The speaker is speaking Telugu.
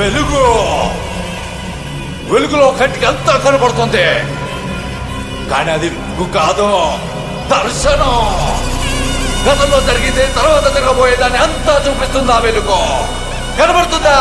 వెలుగు వెలుగులో కంటికి అంతా కనబడుతుంది, కానీ అది వెలుగు కాదు, దర్శనం. గతంలో జరిగితే తర్వాత జరగబోయేదాన్ని అంతా చూపిస్తుంది ఆ వెలుగు. కనబడుతుందా?